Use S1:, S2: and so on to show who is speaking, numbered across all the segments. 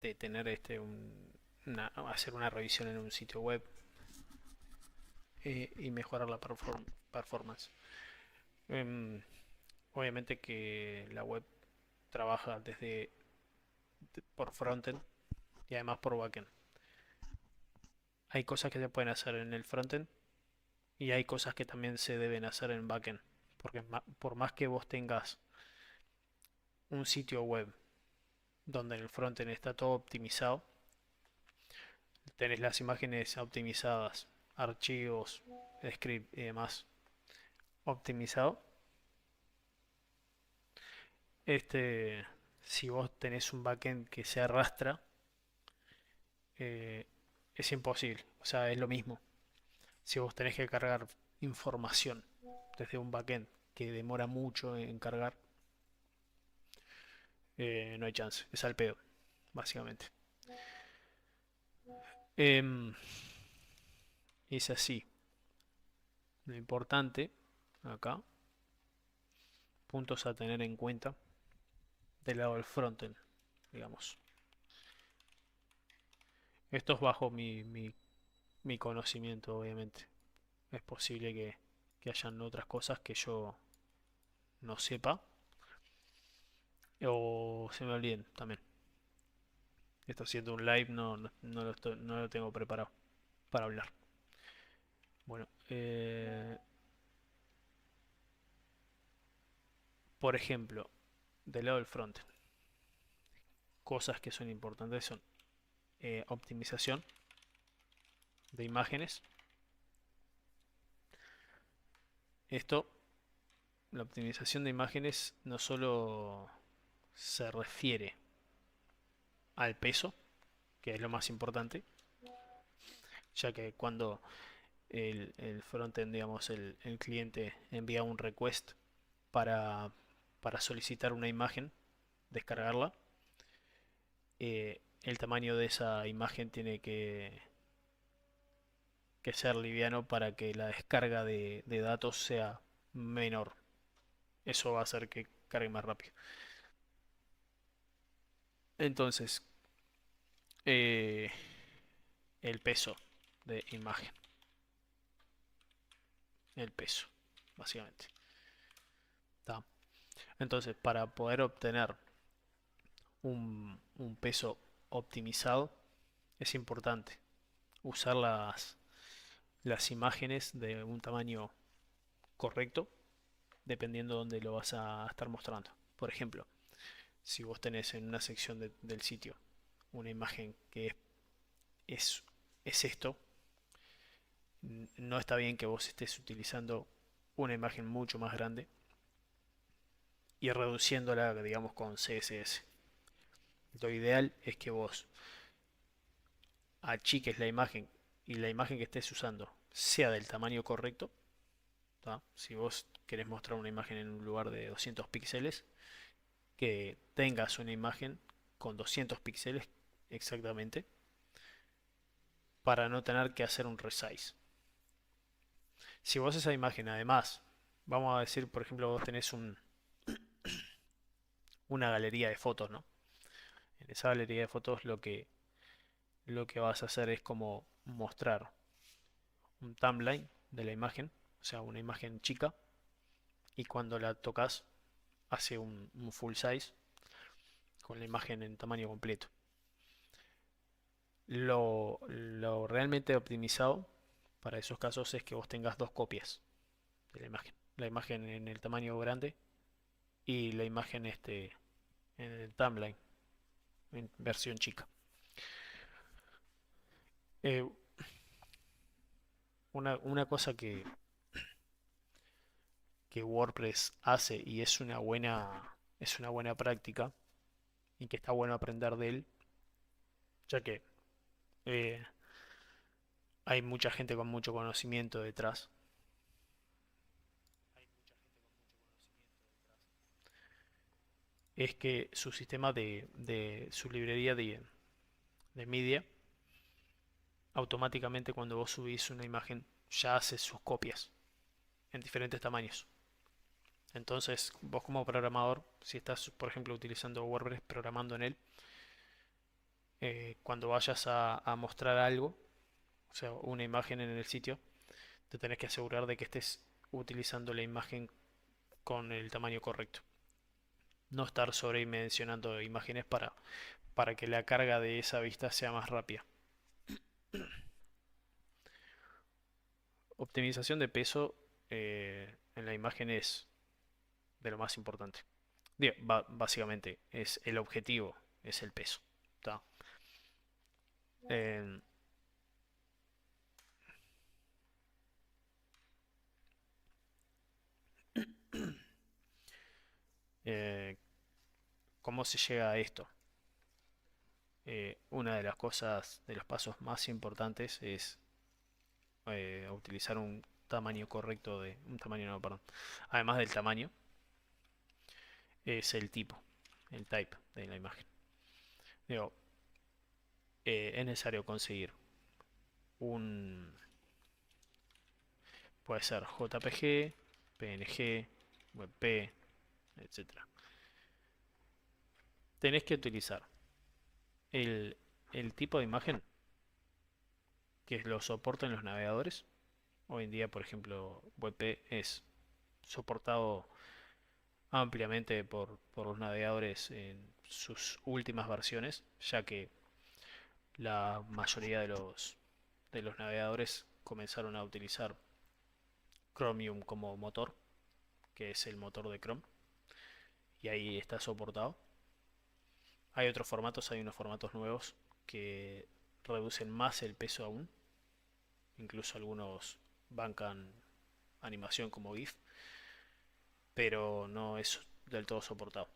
S1: de tener hacer una revisión en un sitio web y mejorar la performance. Em, Obviamente que la web trabaja por frontend y además por backend. Hay cosas que se pueden hacer en el frontend y hay cosas que también se deben hacer en backend. Porque por más que vos tengas un sitio web donde en el frontend está todo optimizado, tenés las imágenes optimizadas, archivos, script y demás optimizado. Este, si vos tenés un backend que se arrastra, eh, es imposible. O sea, es lo mismo. Si vos tenés que cargar información desde un backend que demora mucho en cargar, no hay chance. Es al pedo, básicamente. Em, es así. Lo importante acá, puntos a tener en cuenta del lado del frontend, digamos. Esto es bajo mi conocimiento, obviamente. Es posible que hayan otras cosas que yo no sepa o se me olviden también. Esto siendo un live no lo tengo preparado para hablar. Bueno, por ejemplo, del lado del frontend, cosas que son importantes son optimización de imágenes. Esto, la optimización de imágenes no solo se refiere al peso, que es lo más importante, ya que cuando el frontend, digamos, el cliente envía un request para, para solicitar una imagen, descargarla, el tamaño de esa imagen tiene que ser liviano para que la descarga de datos sea menor. Eso va a hacer que cargue más rápido. Entonces, eh, el peso de imagen. El peso, básicamente. ¿Tá? Entonces, para poder obtener un peso optimizado, es importante usar las imágenes de un tamaño correcto, dependiendo de dónde lo vas a estar mostrando. Por ejemplo, si vos tenés en una sección del sitio una imagen que es, es esto, no está bien que vos estés utilizando una imagen mucho más grande y reduciéndola, digamos, con CSS. Lo ideal es que vos achiques la imagen y la imagen que estés usando sea del tamaño correcto. ¿Tá? Si vos querés mostrar una imagen en un lugar de 200 píxeles, que tengas una imagen con 200 píxeles exactamente para no tener que hacer un resize. Si vos esa imagen además, vamos a decir, por ejemplo, vos tenés una galería de fotos, ¿no? En esa galería de fotos lo que vas a hacer es como mostrar un timeline de la imagen, o sea, una imagen chica, y cuando la tocas hace un full size con la imagen en tamaño completo. Lo realmente optimizado para esos casos es que vos tengas dos copias de la imagen. La imagen en el tamaño grande y la imagen en el timeline en versión chica. Eh, una cosa que WordPress hace y es una buena práctica y que está bueno aprender de él, ya que eh, hay mucha gente con mucho conocimiento detrás. Es que su sistema de su librería de media, automáticamente cuando vos subís una imagen, ya hace sus copias en diferentes tamaños. Entonces, vos como programador, si estás, por ejemplo, utilizando WordPress, programando en él, Cuando vayas a mostrar algo, o sea, una imagen en el sitio, te tenés que asegurar de que estés utilizando la imagen con el tamaño correcto. No estar sobredimensionando imágenes para que la carga de esa vista sea más rápida. Optimización de peso en la imagen es de lo más importante. Básicamente es el objetivo, es el peso. ¿Tá? Eh, eh, ¿Cómo se llega a esto? Una de las cosas, de los pasos más importantes es utilizar un tamaño correcto un tamaño no, perdón. Además del tamaño, es el tipo, el type de la imagen. Digo, es necesario conseguir un, puede ser JPG, PNG, WebP, etcétera. Tenés que utilizar el, el tipo de imagen que lo soportan los navegadores. Hoy en día, por ejemplo, WebP es soportado ampliamente por los navegadores en sus últimas versiones, ya que la mayoría de los navegadores comenzaron a utilizar Chromium como motor, que es el motor de Chrome, y ahí está soportado. Hay unos formatos nuevos que reducen más el peso aún, incluso algunos bancan animación como GIF, pero no es del todo soportado.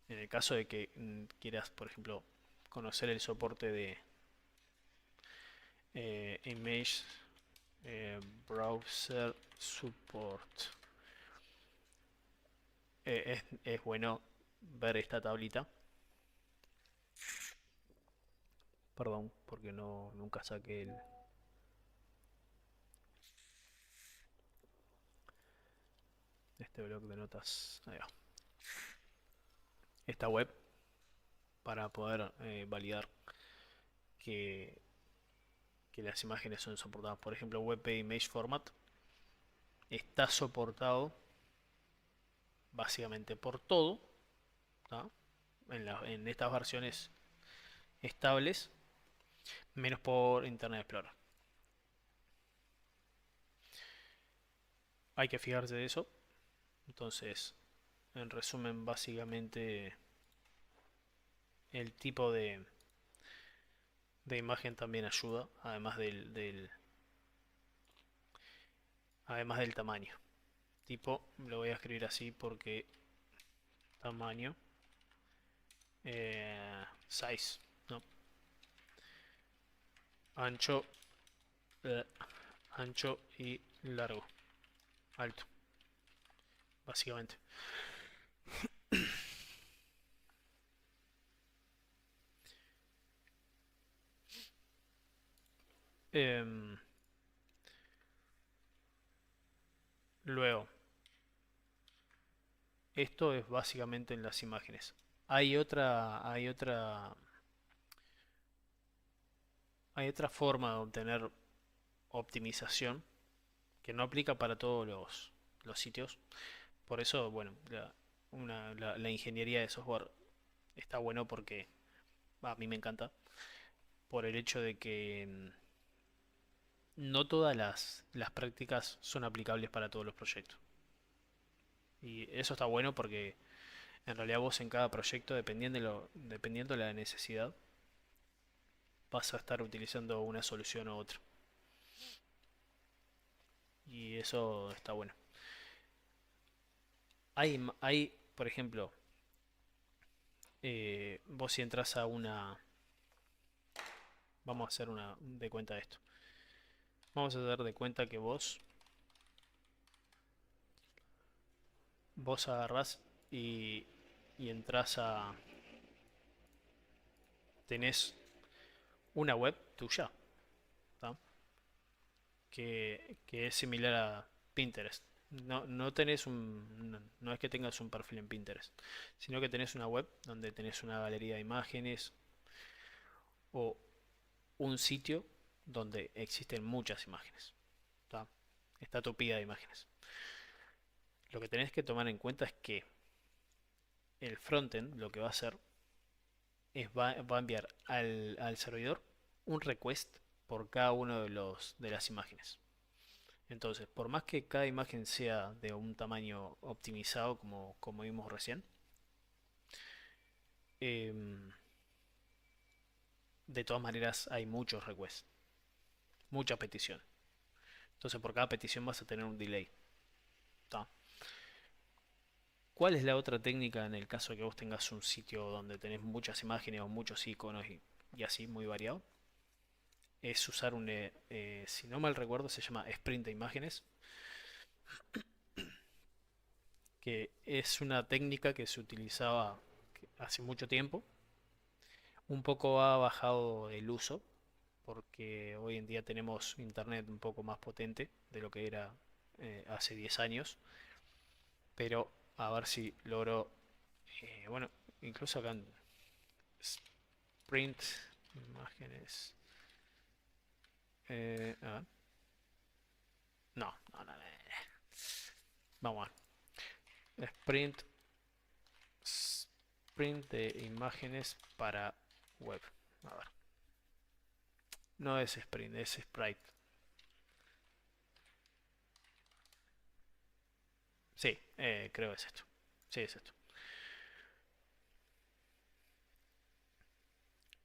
S1: En el caso de que quieras, por ejemplo, conocer el soporte de Image Browser Support, es bueno ver esta tablita. Perdón, porque nunca saqué este bloc de notas. Ahí va. Esta web para poder validar que, que las imágenes son soportadas. Por ejemplo, WebP Image Format está soportado básicamente por todo, ¿tá? En estas versiones estables, menos por Internet Explorer. Hay que fijarse de eso. Entonces, en resumen, básicamente el tipo de imagen también ayuda, además del tamaño. Tipo, lo voy a escribir así porque tamaño, size, ¿no? Ancho, eh, ancho y largo, alto, básicamente. Em, Luego, esto es básicamente en las imágenes. Hay otra forma de obtener optimización que no aplica para todos los sitios. Por eso, bueno, la ingeniería de software está bueno porque a mí me encanta, por el hecho de que no todas las prácticas son aplicables para todos los proyectos. Y eso está bueno porque en realidad vos en cada proyecto, dependiendo de la necesidad, vas a estar utilizando una solución u otra. Y eso está bueno. Por ejemplo, vos si entras a una... Vamos a hacer una de cuenta de esto. Vamos a hacer de cuenta que vos agarrás y entras a... Tenés una web tuya, ¿tá? Que es similar a Pinterest. No tenés no es que tengas un perfil en Pinterest, sino que tenés una web donde tenés una galería de imágenes o un sitio donde existen muchas imágenes. ¿Tá? Está tupida de imágenes. Lo que tenés que tomar en cuenta es que el frontend lo que va a hacer es va a enviar al servidor un request por cada uno de las imágenes. Entonces, por más que cada imagen sea de un tamaño optimizado, como vimos recién, em, de todas maneras hay muchos requests, mucha petición. Entonces, por cada petición vas a tener un delay. ¿Tá? ¿Cuál es la otra técnica en el caso de que vos tengas un sitio donde tenés muchas imágenes o muchos iconos y así muy variado? Es usar si no mal recuerdo, se llama sprint de imágenes, que es una técnica que se utilizaba hace mucho tiempo. Un poco ha bajado el uso porque hoy en día tenemos internet un poco más potente de lo que era hace 10 años, pero a ver si logro, bueno, incluso acá en sprint imágenes, a ver. No, no, no, no. Vamos a ver. Sprint de imágenes para web. A ver. No es sprint, es sprite. Sí, creo que es esto. Sí, es esto.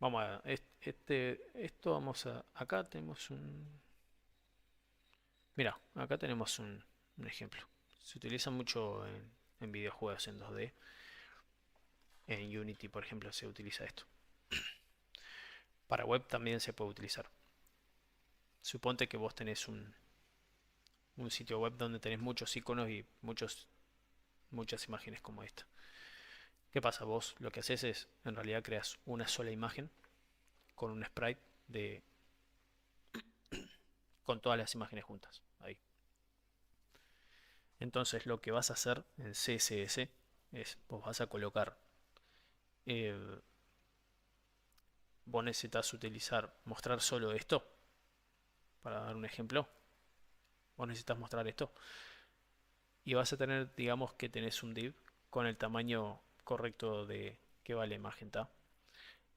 S1: Vamos a ver. Esto vamos a. Acá tenemos un. Mira, acá tenemos un ejemplo. Se utiliza mucho en videojuegos en 2D. En Unity, por ejemplo, se utiliza esto. Para web también se puede utilizar. Suponte que vos tenés un sitio web donde tenés muchos iconos y muchas imágenes como esta. ¿Qué pasa? Vos lo que haces es, en realidad creas una sola imagen con un sprite de, con todas las imágenes juntas. Ahí. Entonces lo que vas a hacer en CSS es, vos vas a colocar, eh, vos necesitas mostrar solo esto. Para dar un ejemplo, vos necesitas mostrar esto. Y vas a tener, digamos que tenés un div con el tamaño correcto de que va la imagen. ¿Tá?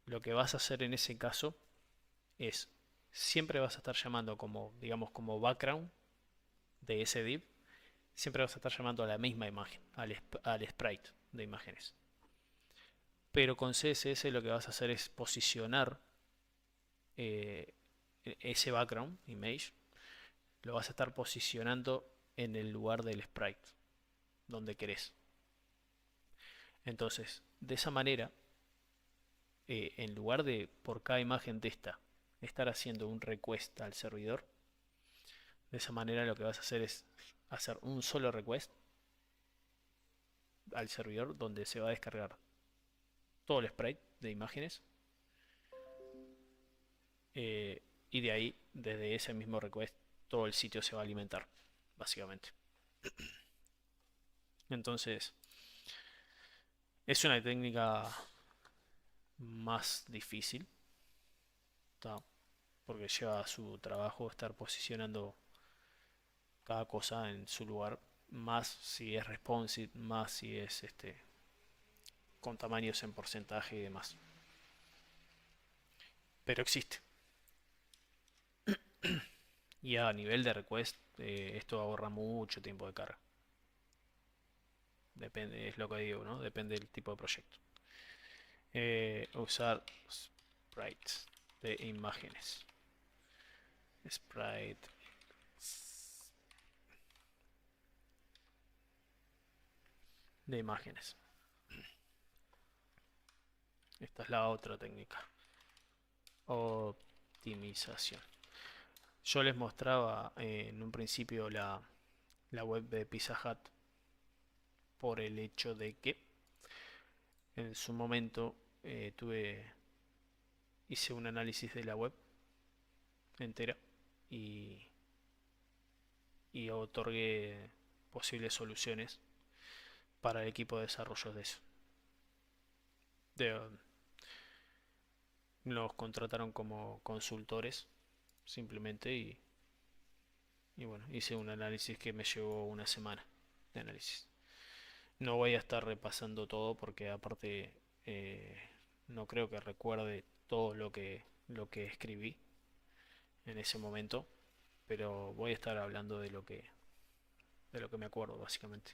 S1: Lo que vas a hacer en ese caso es, siempre vas a estar llamando como, digamos, como background de ese div, siempre vas a estar llamando a la misma imagen, al sprite de imágenes. Pero con CSS lo que vas a hacer es posicionar eh, ese background image, lo vas a estar posicionando en el lugar del sprite, donde querés. Entonces, de esa manera, en lugar de por cada imagen de esta estar haciendo un request al servidor, de esa manera lo que vas a hacer es hacer un solo request al servidor donde se va a descargar todo el sprite de imágenes, y de ahí, desde ese mismo request, todo el sitio se va a alimentar, básicamente. Entonces, es una técnica más difícil, ¿tá? Porque lleva su trabajo estar posicionando cada cosa en su lugar, más si es responsive, más si es con tamaños en porcentaje y demás. Pero existe. Y a nivel de request, esto ahorra mucho tiempo de carga. Depende, es lo que digo, ¿no? Depende del tipo de proyecto. Usar sprites de imágenes. Sprite de imágenes. Esta es la otra técnica. Optimización. Yo les mostraba en un principio la web de Pizza Hut por el hecho de que en su momento hice un análisis de la web entera y, y otorgué posibles soluciones para el equipo de desarrollo de eso. De, Los contrataron como consultores simplemente y bueno, hice un análisis que me llevó una semana de análisis. No voy a estar repasando todo porque aparte eh, no creo que recuerde todo lo que escribí en ese momento, pero voy a estar hablando de lo que me acuerdo básicamente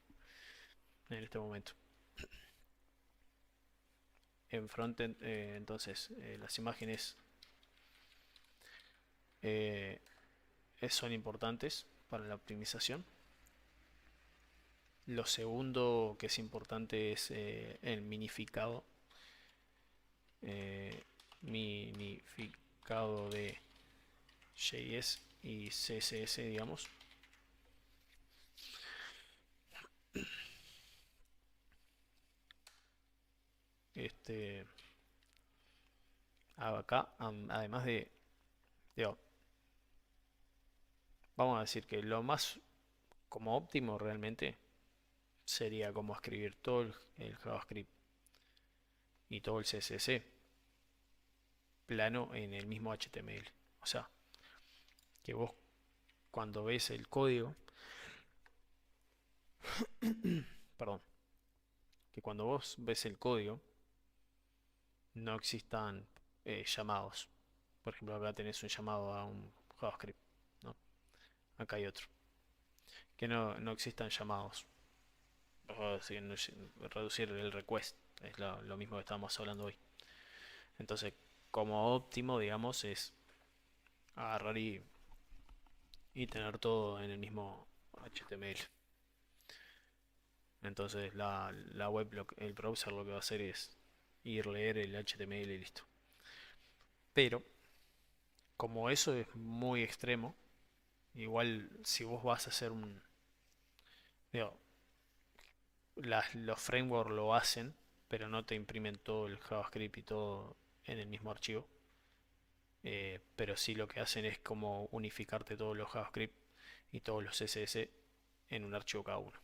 S1: en este momento. En frontend, entonces, las imágenes eh, son importantes para la optimización. Lo segundo que es importante es el eh, minificado de JS y CSS, digamos. Este, acá, además digo, vamos a decir que lo más como óptimo realmente sería como escribir todo el JavaScript y todo el CSS plano en el mismo HTML. O sea, que vos cuando ves el código, perdón, que cuando vos ves el código no existan llamados. Por ejemplo, acá tenés un llamado a un JavaScript, ¿no? Acá hay otro. Que no existan llamados. O sea, reducir el request. Es lo mismo que estábamos hablando hoy. Entonces, como óptimo, digamos, es agarrar y tener todo en el mismo HTML. Entonces, la web, el browser lo que va a hacer es ir leer el HTML y listo. Pero, como eso es muy extremo, igual si vos vas a hacer un... Digo, los frameworks lo hacen, pero no te imprimen todo el JavaScript y todo en el mismo archivo. Pero sí lo que hacen es como unificarte todos los JavaScript y todos los CSS en un archivo cada uno,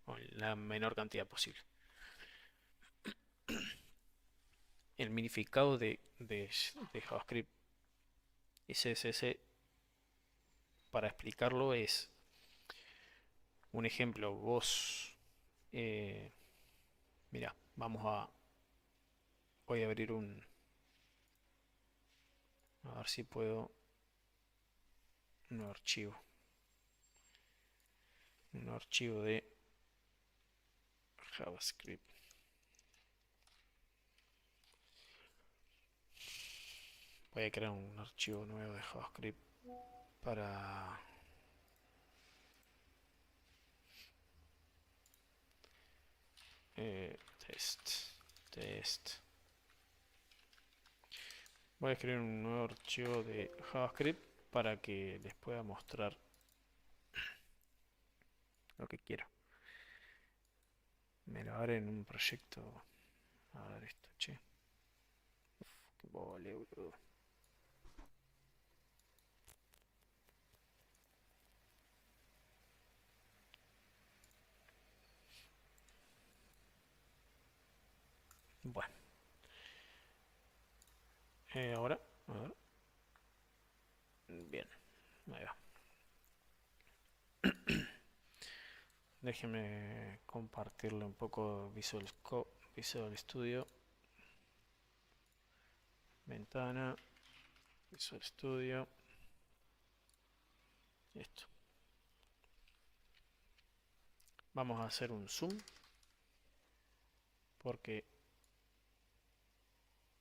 S1: o en la menor cantidad posible. El minificado de JavaScript y CSS, para explicarlo, es un ejemplo. Vos, eh, mira, voy a abrir a ver si puedo, un archivo de JavaScript. Voy a crear un archivo nuevo de JavaScript para test. Test. Voy a escribir un nuevo archivo de JavaScript para que les pueda mostrar lo que quiero. Me lo haré en un proyecto. A ver esto, che. Qué vole, boludo. Bueno, ahora, a ver. Bien, ahí va. Déjenme compartirle un poco Visual Studio. Ventana, Visual Studio. Esto. Vamos a hacer un zoom porque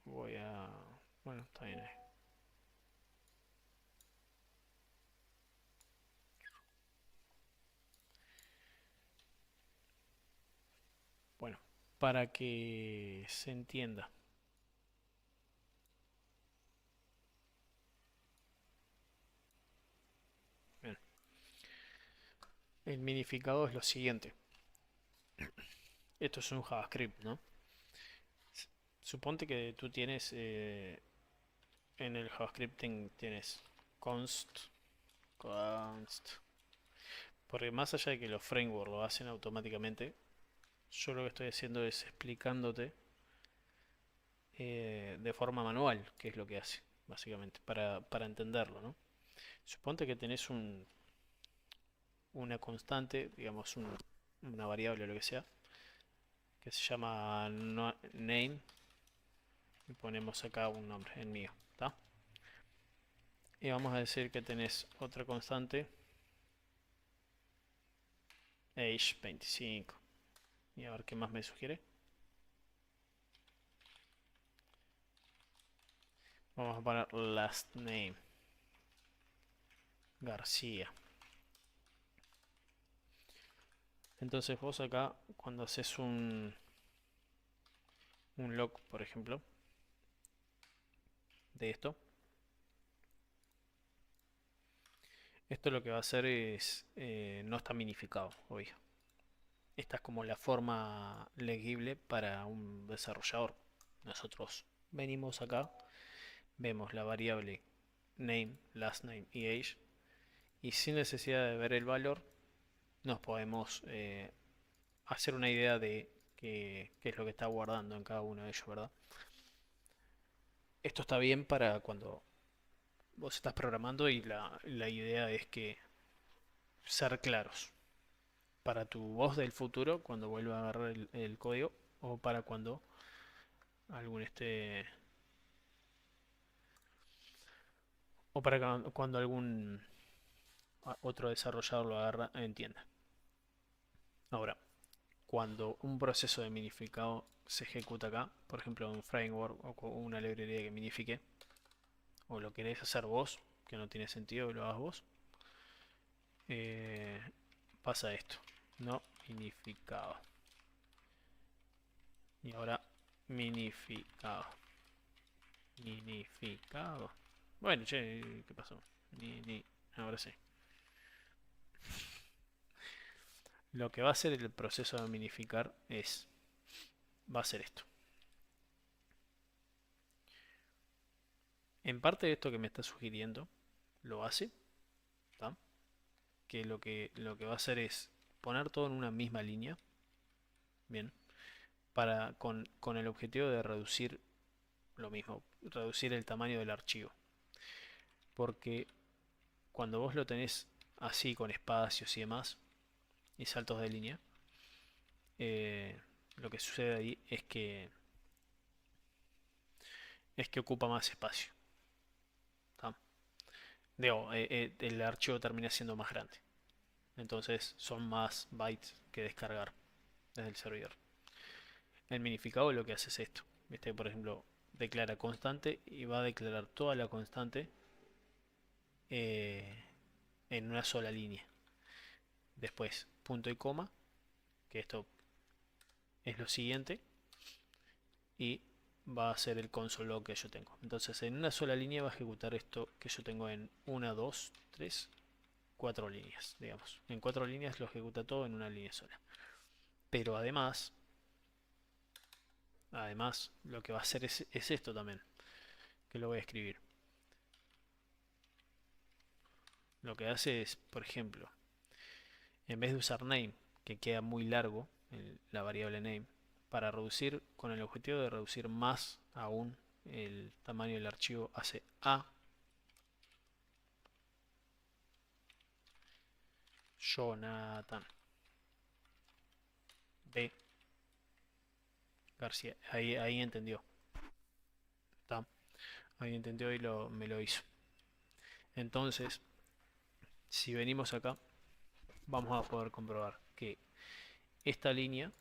S1: voy a... Bueno, está bien ahí. Bueno, para que se entienda. Bien. El minificado es lo siguiente. Esto es un JavaScript, ¿no? Suponte que tú tienes en el JavaScript tienes const. Porque más allá de que los frameworks lo hacen automáticamente, yo lo que estoy haciendo es explicándote de forma manual, que es lo que hace, básicamente, para entenderlo, ¿no? Suponte que tenés una constante, digamos una variable o lo que sea, que se llama name, y ponemos acá un nombre, el mío, ¿está? Y vamos a decir que tenés otra constante, age 25. Y a ver qué más me sugiere. Vamos a poner last name, García. Entonces vos acá, cuando haces un log, por ejemplo, de esto lo que va a hacer es, no está minificado, obvio. Esta es como la forma legible para un desarrollador. Nosotros venimos acá, vemos la variable name, last name y age, y sin necesidad de ver el valor, nos podemos hacer una idea de qué es lo que está guardando en cada uno de ellos, ¿verdad? Esto está bien para cuando vos estás programando y la idea es que ser claros para tu voz del futuro cuando vuelva a agarrar el código o para cuando algún o para cuando algún otro desarrollador lo agarra entienda. Ahora, cuando un proceso de minificado se ejecuta acá, por ejemplo un framework o una librería que minifique, o lo querés hacer vos, que no tiene sentido que lo hagas vos, eh, pasa esto, no minificado. Y ahora minificado. Minificado. Bueno, che, ¿qué pasó? Ahora sí. Lo que va a hacer el proceso de minificar va a ser esto. En parte de esto que me está sugiriendo, lo hace, ¿tá? Que lo que va a hacer es poner todo en una misma línea, bien, con el objetivo de reducir lo mismo, reducir el tamaño del archivo. Porque cuando vos lo tenés así con espacios y demás, y saltos de línea, lo que sucede ahí es que ocupa más espacio. ¿Tá? Digo, el archivo termina siendo más grande. Entonces son más bytes que descargar desde el servidor. El minificado lo que hace es esto. ¿Viste? Por ejemplo, declara constante y va a declarar toda la constante eh, en una sola línea. Después, punto y coma, que esto es lo siguiente, y va a ser el console log que yo tengo. Entonces, en una sola línea va a ejecutar esto que yo tengo en 1, 2, 3, 4 líneas, digamos. En 4 líneas lo ejecuta todo en una línea sola. Pero además, lo que va a hacer es esto también, que lo voy a escribir. Lo que hace es, por ejemplo, en vez de usar name, que queda muy largo, la variable name, para reducir, con el objetivo de reducir más aún el tamaño del archivo, hace a Jonathan B. García. Ahí entendió. ¿Tá? Ahí entendió y me lo hizo. Entonces, si venimos acá, vamos a poder comprobar que esta línea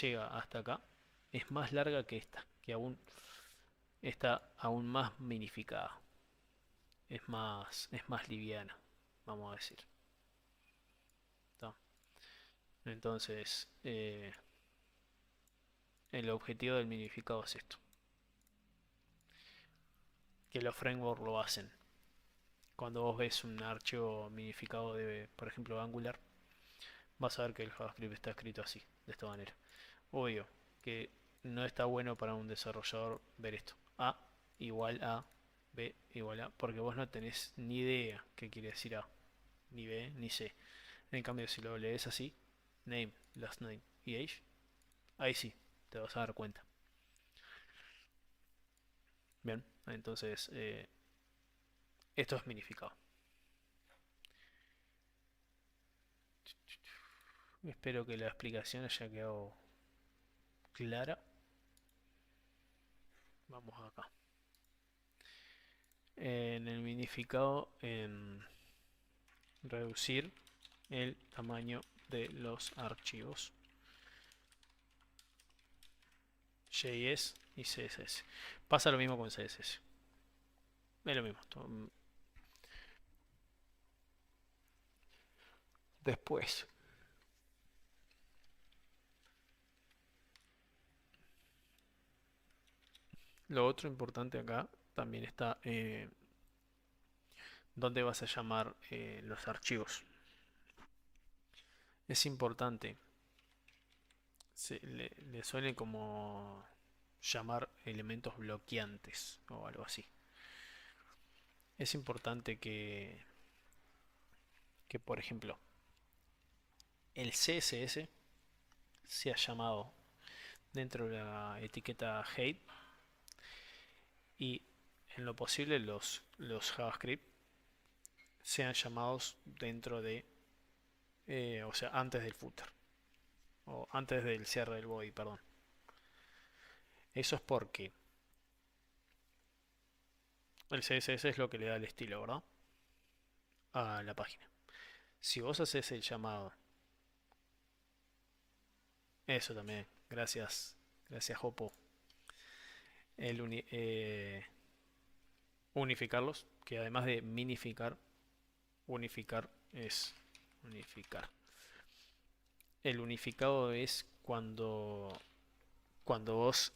S1: llega hasta acá. Es más larga que esta, que aún está aún más minificada. Es más liviana, vamos a decir. ¿Tá? Entonces, el objetivo del minificado es esto. Que los frameworks lo hacen. Cuando vos ves un archivo minificado de, por ejemplo, Angular, vas a ver que el JavaScript está escrito así, de esta manera. Obvio que no está bueno para un desarrollador ver esto. A igual a B igual a, porque vos no tenés ni idea qué quiere decir A, ni B, ni C. En cambio, si lo lees así, name, last name y age, ahí sí, te vas a dar cuenta. Bien, entonces esto es minificado. Espero que la explicación haya quedado clara. Vamos acá. En el minificado, en reducir el tamaño de los archivos JS y CSS. Pasa lo mismo con CSS. Es lo mismo. Después, lo otro importante acá también está dónde vas a llamar los archivos. Es importante, le suelen como llamar elementos bloqueantes o algo así. Es importante que por ejemplo, el CSS sea llamado dentro de la etiqueta hate y en lo posible los JavaScript sean llamados dentro de, o sea, antes del footer o antes del cierre del body, perdón. Eso es porque el CSS es lo que le da el estilo, ¿verdad? A la página. Si vos haces el llamado, eso también, gracias, gracias Jopo, unificarlos, que además de minificar, unificar es unificar. El unificado es cuando vos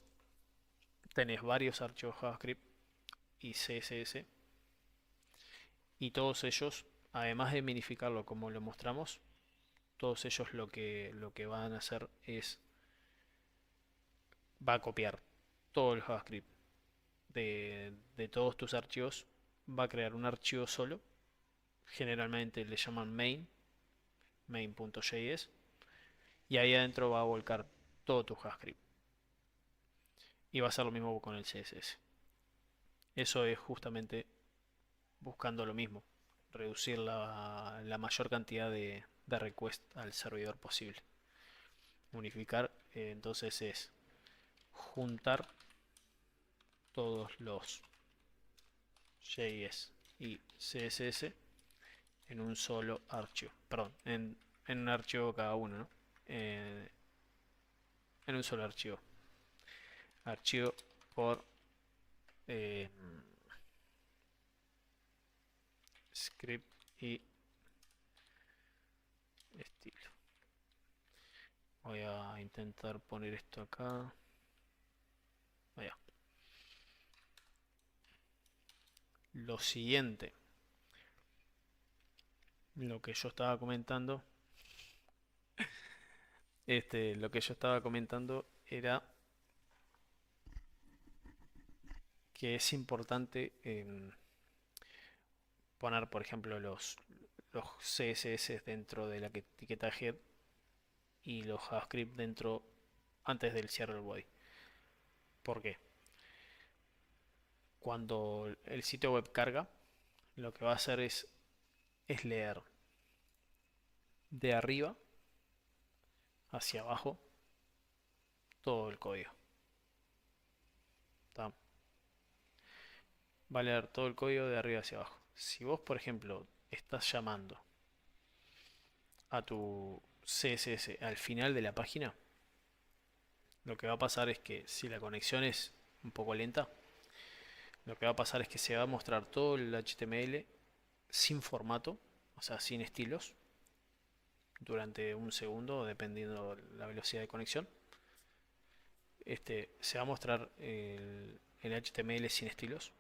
S1: tenés varios archivos JavaScript y CSS y todos ellos, además de minificarlo como lo mostramos, todos ellos lo que van a hacer es va a copiar todo el JavaScript de todos tus archivos, va a crear un archivo solo, generalmente le llaman main.js, y ahí adentro va a volcar todo tu JavaScript. Y va a ser lo mismo con el CSS. Eso es justamente buscando lo mismo, reducir la mayor cantidad de requests al servidor posible. Unificar entonces es juntar todos los JS y CSS en un solo archivo. Perdón, en un archivo cada uno, ¿no? En un solo archivo. Archivo por eh, script y estilo. Voy a intentar poner esto acá. Vaya. Lo siguiente, lo que yo estaba comentando, lo que yo estaba comentando era que es importante poner, por ejemplo, los CSS dentro de la etiqueta head y los JavaScript dentro antes del cierre del body. ¿Por qué? Cuando el sitio web carga, lo que va a hacer es leer de arriba hacia abajo todo el código. ¿Tá? Va a leer todo el código de arriba hacia abajo. Si vos, por ejemplo, estás llamando a tu CSS al final de la página, lo que va a pasar es que si la conexión es un poco lenta, lo que va a pasar es que se va a mostrar todo el HTML sin formato, o sea, sin estilos, durante un segundo, dependiendo la velocidad de conexión. Se va a mostrar el HTML sin estilos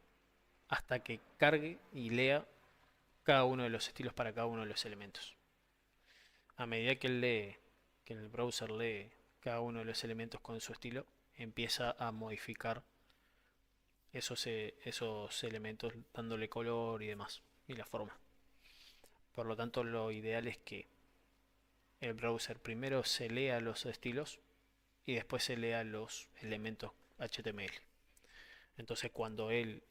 S1: hasta que cargue y lea cada uno de los estilos para cada uno de los elementos. A medida que él lee, que el browser lee cada uno de los elementos con su estilo, empieza a modificar esos elementos dándole color y demás, y la forma. Por lo tanto, lo ideal es que el browser primero se lea los estilos y después se lea los elementos HTML. Entonces cuando él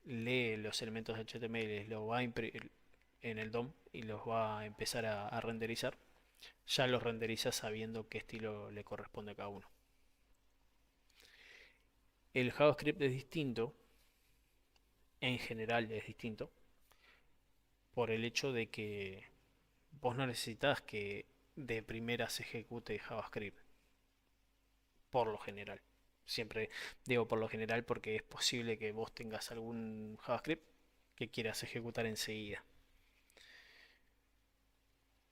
S1: lee los elementos de HTML, los va a en el DOM y los va a empezar a renderizar, ya los renderiza sabiendo qué estilo le corresponde a cada uno. El JavaScript es distinto, en general es distinto, por el hecho de que vos no necesitas que de primera se ejecute JavaScript, por lo general. Siempre digo por lo general porque es posible que vos tengas algún JavaScript que quieras ejecutar enseguida.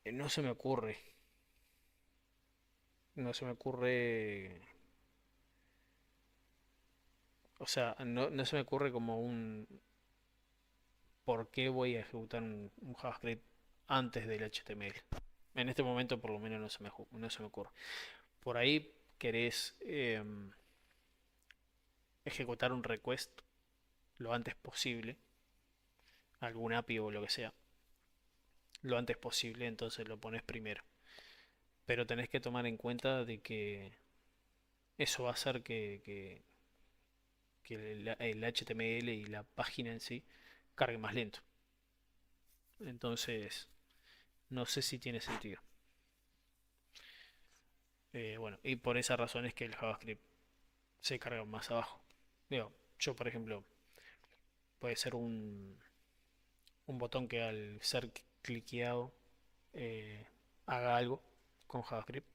S1: No se me ocurre, no se me ocurre, o sea, no se me ocurre como un por qué voy a ejecutar un JavaScript antes del HTML. En este momento por lo menos no se me ocurre. Por ahí querés ejecutar un request lo antes posible, algún API o lo que sea, lo antes posible, entonces lo pones primero. Pero tenés que tomar en cuenta de que eso va a hacer que el HTML y la página en sí cargue más lento. Entonces, no sé si tiene sentido. Bueno, y por esa razón es que el JavaScript se carga más abajo. Digo, yo por ejemplo, puede ser un botón que al ser cliqueado haga algo con JavaScript.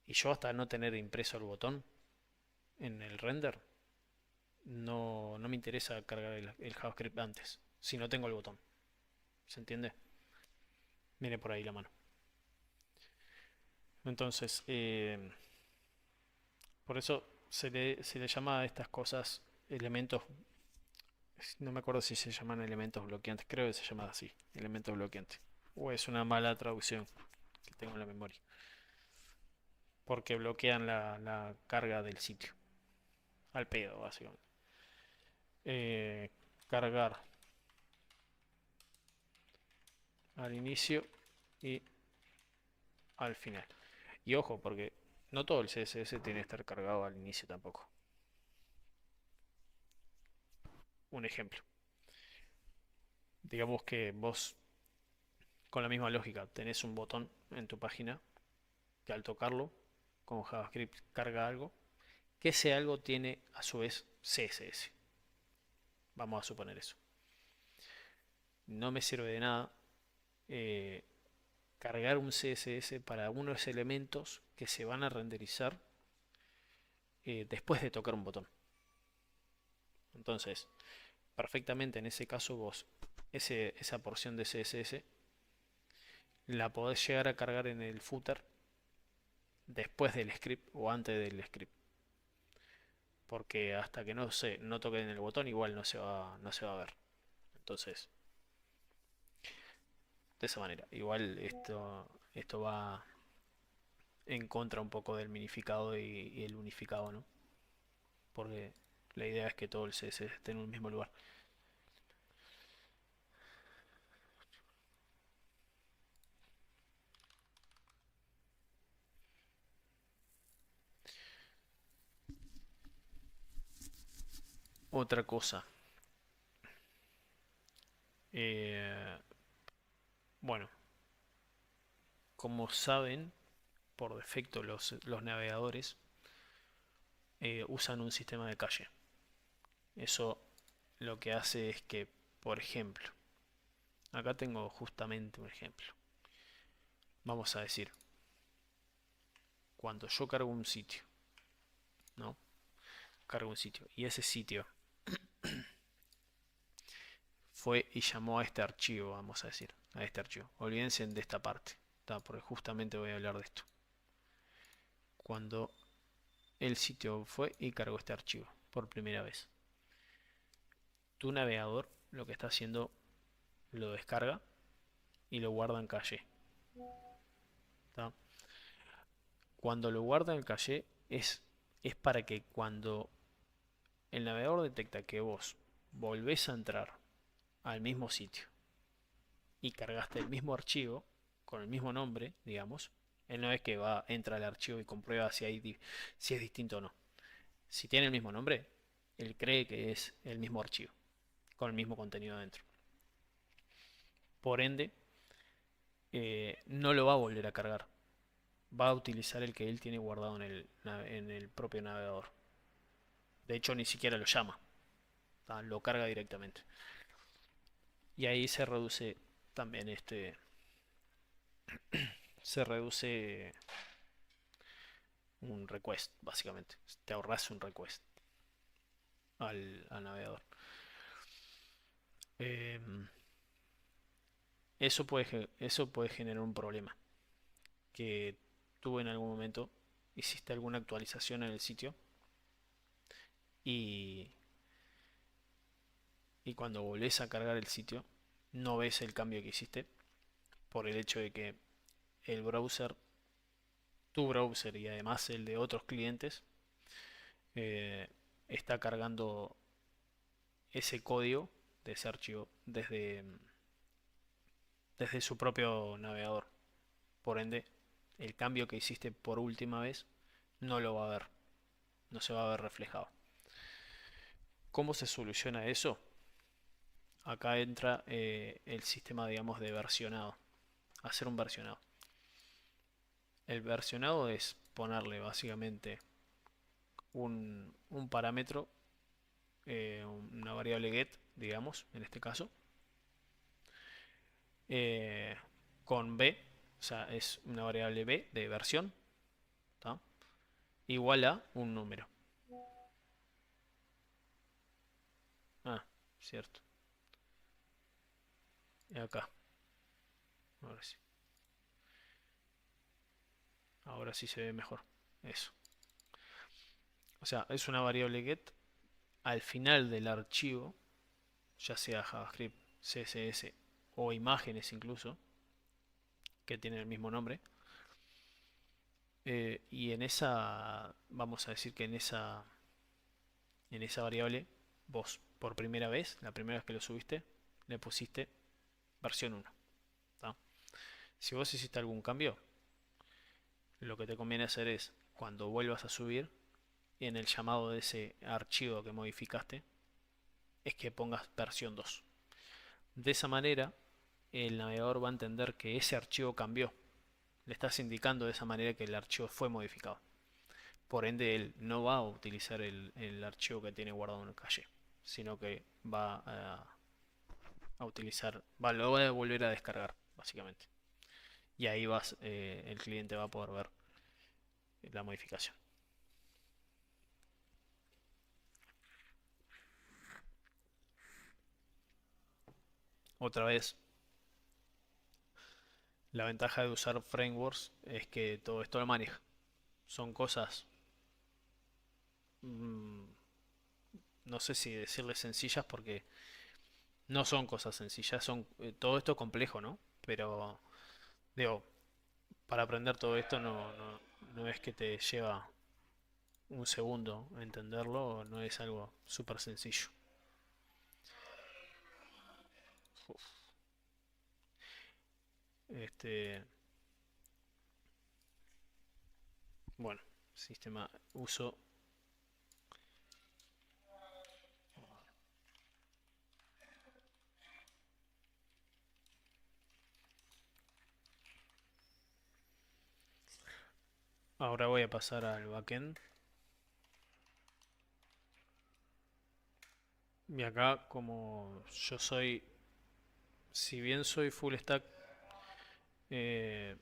S1: Y yo hasta no tener impreso el botón en el render, no me interesa cargar el JavaScript antes, si no tengo el botón. ¿Se entiende? Viene por ahí la mano. Entonces, por eso se le llama a estas cosas elementos. No me acuerdo si se llaman elementos bloqueantes, creo que se llama así, elementos bloqueantes. O es una mala traducción que tengo en la memoria. Porque bloquean la carga del sitio. Al pedo, básicamente. Eh, cargar al inicio y al final. Y ojo, porque no todo el CSS tiene que estar cargado al inicio tampoco. Un ejemplo. Digamos que vos, con la misma lógica, tenés un botón en tu página que al tocarlo, con JavaScript carga algo, que ese algo tiene a su vez CSS. Vamos a suponer eso. No me sirve de nada eh, cargar un CSS para unos elementos que se van a renderizar después de tocar un botón. Entonces, perfectamente en ese caso vos esa porción de CSS la podés llegar a cargar en el footer después del script o antes del script. Porque hasta que no toquen el botón igual no se va a ver. Entonces, de esa manera. Igual esto va en contra un poco del minificado y el unificado, ¿no? Porque la idea es que todo el CSS esté en un mismo lugar. Otra cosa. eh, bueno, como saben, por defecto los navegadores usan un sistema de cache. Eso lo que hace es que, por ejemplo, acá tengo justamente un ejemplo. Vamos a decir, cuando yo cargo un sitio, ¿no? Cargo un sitio y ese sitio fue y llamó a este archivo, vamos a decir, a este archivo. Olvídense de esta parte, ¿tá? Porque justamente voy a hablar de esto. Cuando el sitio fue y cargó este archivo por primera vez. Tu navegador lo que está haciendo lo descarga y lo guarda en cache. ¿Tá? Cuando lo guarda en cache es para que cuando el navegador detecta que vos volvés a entrar al mismo sitio y cargaste el mismo archivo con el mismo nombre, digamos, él no es que entra al archivo y comprueba si es distinto o no. Si tiene el mismo nombre, él cree que es el mismo archivo, con el mismo contenido dentro. Por ende, no lo va a volver a cargar. Va a utilizar el que él tiene guardado en el propio navegador. De hecho, ni siquiera lo llama. Lo carga directamente. Y ahí se reduce también se reduce un request, básicamente. Te ahorras un request al navegador. Em, eso puede generar un problema. Que tú en algún momento hiciste alguna actualización en el sitio y, y cuando volvés a cargar el sitio no ves el cambio que hiciste por el hecho de que el browser, tu browser y además el de otros clientes, eh, está cargando ese código de ese archivo desde su propio navegador. Por ende, el cambio que hiciste por última vez no lo va a ver, no se va a ver reflejado. ¿Cómo se soluciona eso? Acá entra el sistema, digamos, de versionado. Hacer un versionado. El versionado es ponerle básicamente un parámetro, una variable get, digamos, en este caso, eh, con b, o sea, es una variable b de versión, ¿tá? Igual a un número. Ah, cierto. Y acá. Ahora sí. Ahora sí se ve mejor. Eso. O sea, es una variable get al final del archivo, ya sea JavaScript, CSS o imágenes incluso, que tienen el mismo nombre. Y en esa, vamos a decir que en esa variable, vos por primera vez, la primera vez que lo subiste, le pusiste versión 1. ¿Tá? Si vos hiciste algún cambio, lo que te conviene hacer es, cuando vuelvas a subir, en el llamado de ese archivo que modificaste, es que pongas versión 2. De esa manera, el navegador va a entender que ese archivo cambió. Le estás indicando de esa manera que el archivo fue modificado. Por ende, él no va a utilizar el archivo que tiene guardado en el caché, sino que va a utilizar, lo va a volver a descargar, básicamente. Y ahí el cliente va a poder ver la modificación. Otra vez, la ventaja de usar frameworks es que todo esto lo maneja. Son cosas, mm, no sé si decirles sencillas porque no son cosas sencillas, son todo esto complejo, ¿no? Pero digo, para aprender todo esto no es que te lleva un segundo entenderlo, no es algo súper sencillo. Uf. Este, bueno, sistema uso. Ahora voy a pasar al backend. Y acá, como yo soy, si bien soy full stack, eh,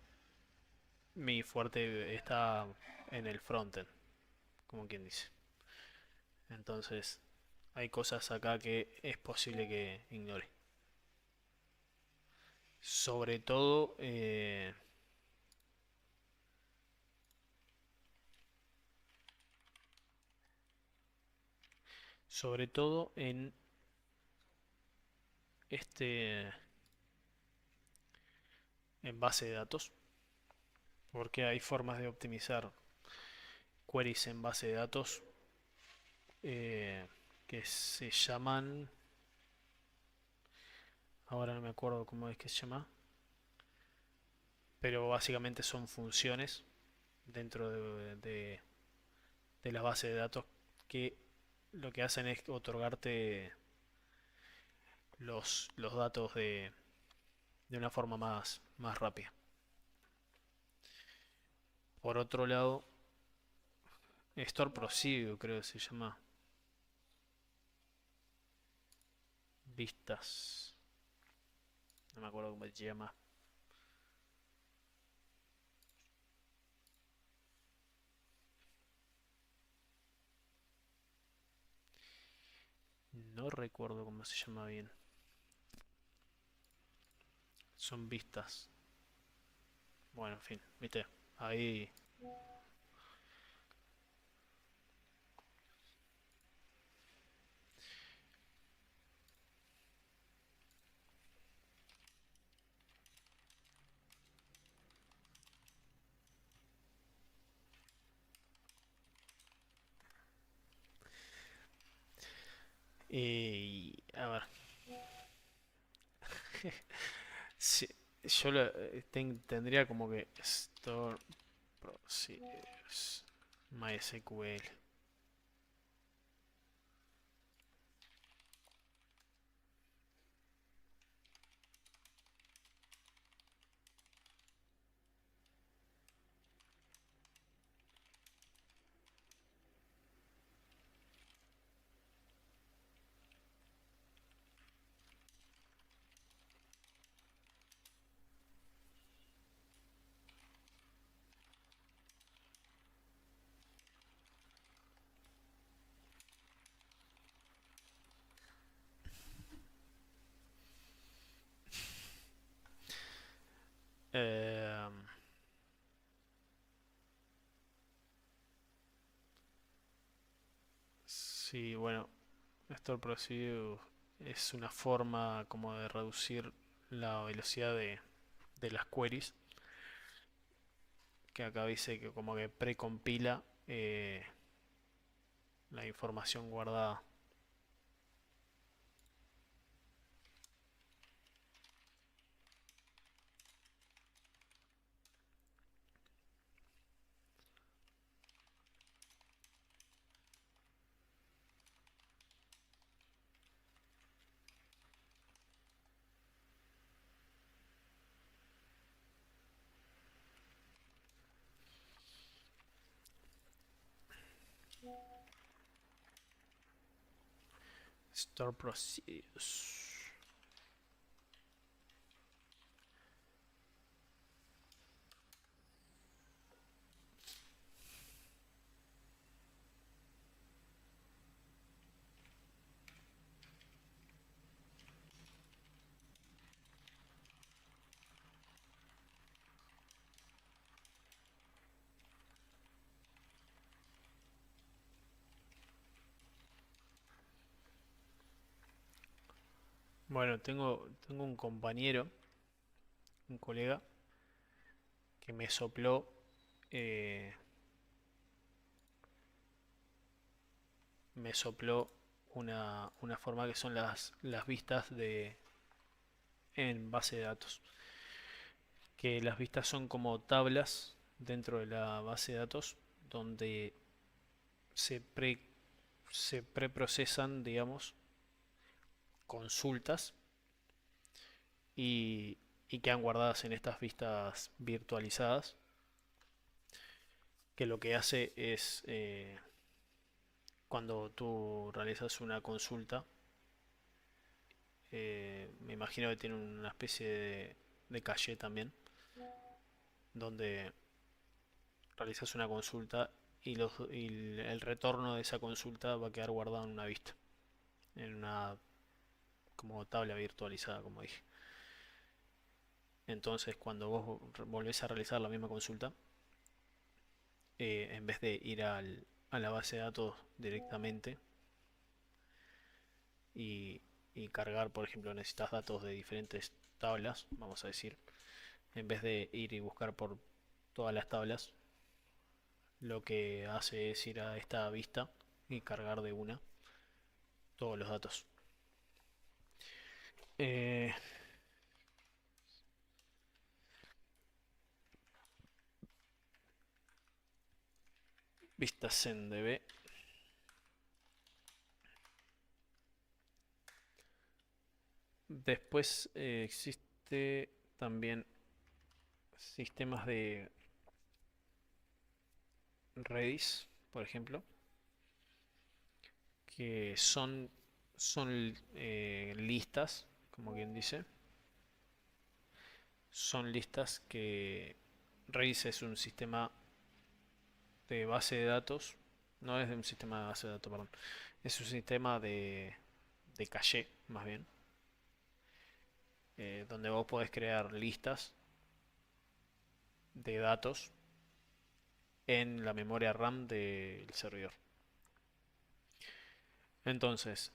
S1: mi fuerte está en el frontend, como quien dice. Entonces, hay cosas acá que es posible que ignore. Sobre todo, sobre todo este, en base de datos, porque hay formas de optimizar queries en base de datos eh, que se llaman, ahora no me acuerdo cómo es que se llama, pero básicamente son funciones dentro de la base de datos que lo que hacen es otorgarte los datos de una forma más rápida. Por otro lado, Store Procedure creo que se llama. Vistas. No me acuerdo cómo se llama. No recuerdo cómo se llama bien. Son vistas. Bueno, en fin, viste. Ahí. Y a ver. Sí, yo tendría como que Store Procedures MySQL. Eh, sí, bueno, Store Procedure es una forma como de reducir la velocidad de las queries, que acá dice que como que precompila la información guardada. Store Procedures. Bueno, tengo un compañero, un colega, que eh, me sopló una forma que son las vistas en base de datos. Que las vistas son como tablas dentro de la base de datos donde se pre, se preprocesan, digamos, consultas y, y quedan guardadas en estas vistas virtualizadas, que lo que hace es cuando tú realizas una consulta, me imagino que tiene una especie de caché también, donde realizas una consulta y el retorno de esa consulta va a quedar guardado en una vista, en una como tabla virtualizada, como dije. Entonces, cuando vos volvés a realizar la misma consulta, en vez de ir a la base de datos directamente y, y cargar, por ejemplo, necesitas datos de diferentes tablas, vamos a decir, en vez de ir y buscar por todas las tablas, lo que hace es ir a esta vista y cargar de una todos los datos. Eh, vistas en DB. Después existe también sistemas de Redis, por ejemplo, que son listas, como quien dice, son listas que Redis es un sistema de base de datos, no es de un sistema de base de datos, perdón, es un sistema de caché, más bien, donde vos podés crear listas de datos en la memoria RAM del servidor. Entonces,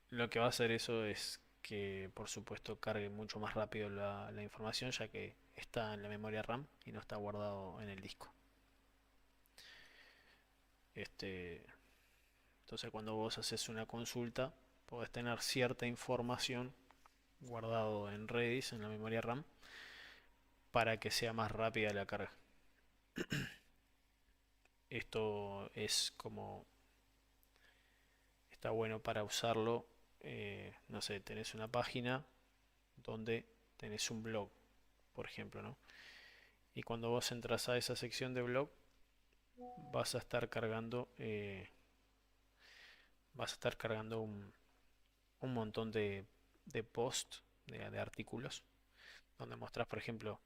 S1: lo que va a hacer eso es que, por supuesto, cargue mucho más rápido la información, ya que está en la memoria RAM y no está guardado en el disco. Este, entonces, cuando vos haces una consulta, podés tener cierta información guardado en Redis, en la memoria RAM, para que sea más rápida la carga. Esto es como está bueno para usarlo. No sé, tenés una página donde tenés un blog, por ejemplo, ¿no? Y cuando vos entras a esa sección de blog, vas a estar cargando, vas a estar cargando un montón de posts, de artículos, donde mostrás, por ejemplo,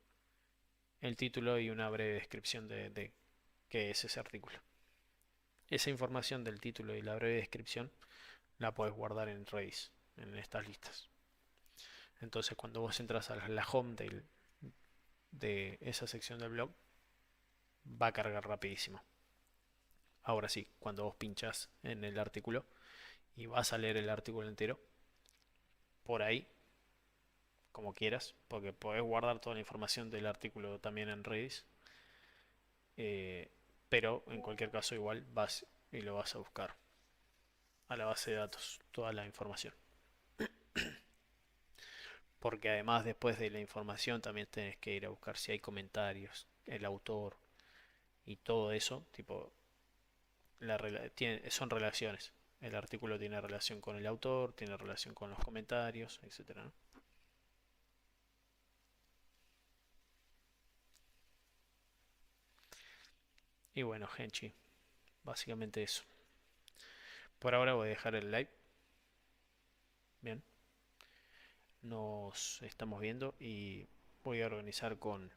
S1: el título y una breve descripción de qué es ese artículo. Esa información del título y la breve descripción la puedes guardar en Redis, en estas listas. Entonces, cuando vos entras a la home de esa sección del blog, va a cargar rapidísimo. Ahora sí, cuando vos pinchas en el artículo y vas a leer el artículo entero, por ahí, como quieras, porque podés guardar toda la información del artículo también en Redis, eh, pero en cualquier caso igual vas y lo vas a buscar a la base de datos, toda la información. Porque además después de la información también tenés que ir a buscar si hay comentarios, el autor y todo eso, tipo, son relaciones. El artículo tiene relación con el autor, tiene relación con los comentarios, etcétera, ¿no? Y bueno, Genchi, básicamente eso. Por ahora voy a dejar el live. Bien, nos estamos viendo y voy a organizar con,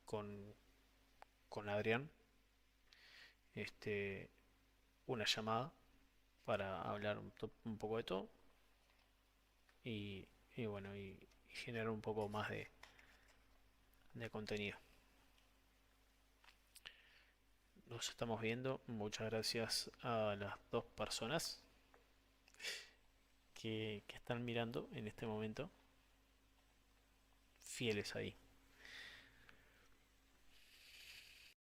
S1: con Adrián este, una llamada para hablar un poco de todo y, y bueno, y generar un poco más de contenido. Nos estamos viendo. Muchas gracias a las dos personas que están mirando en este momento, fieles ahí.